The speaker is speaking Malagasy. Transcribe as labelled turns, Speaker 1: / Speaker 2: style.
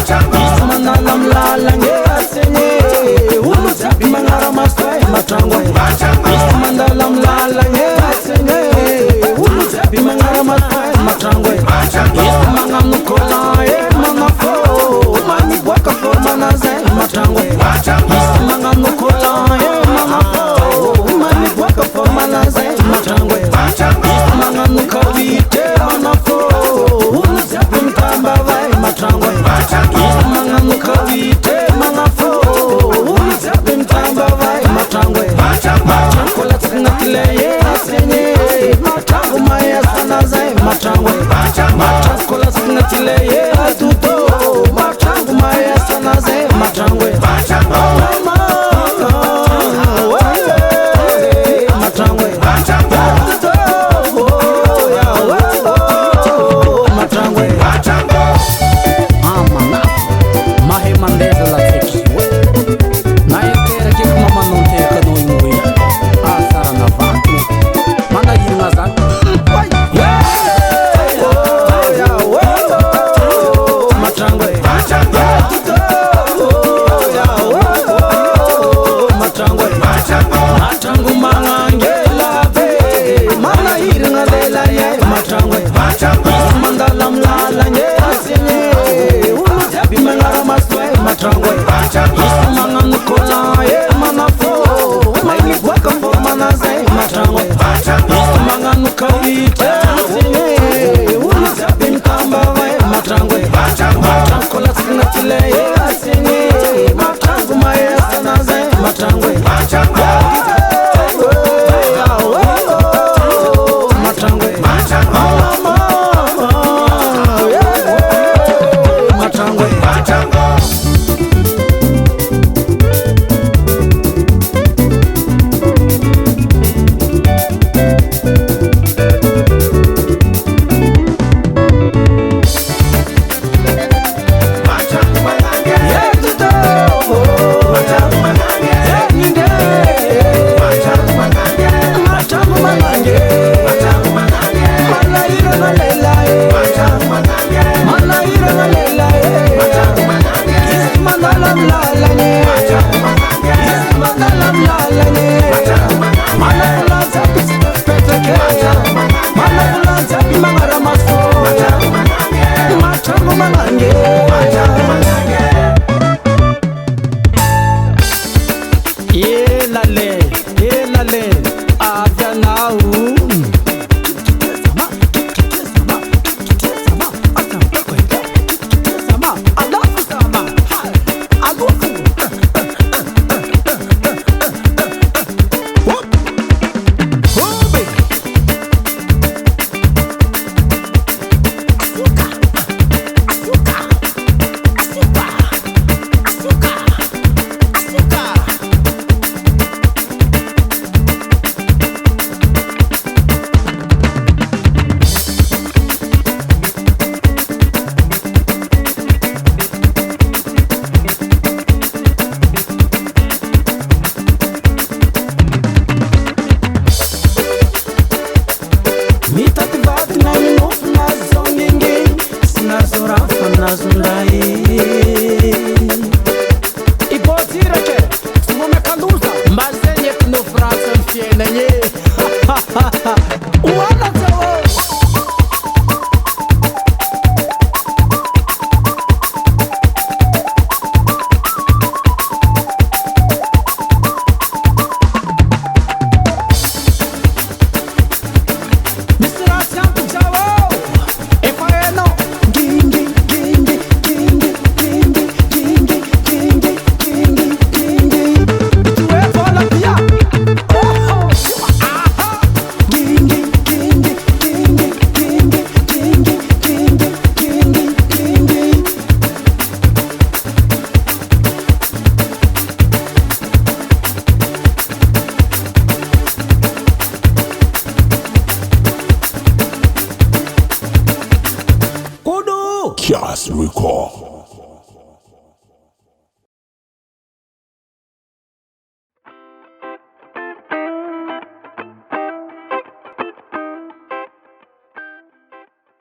Speaker 1: Ismana lam la lange asenye Ulu sabi mangara maswai matangwe Ismana lam la lange asenye Ulu sabi mangara maswai matangwe Ismana nukola e manafo Mani waka fo manaze matangwe Ismana nukola e manafo Mani waka fo manaze matangwe Ismana nukawite manafo Ulu sabi mtamba vai matangwe Ismana nukawite manafo Ulu sabi mtamba vai matangwe Matankola tsingatileye asenye Matangu maya sanaze matangwe Matankola tsingatileye atuto Matangu maya sanaze matangwe Ismana nukola e manafo Maini waka fo manaze matangwe Ismana nukawite asenye Ulu sabi mtamba vai matangwe Matankola tsingatile e asenye Matangu maya sanaze matangwe Matangwe Matangwe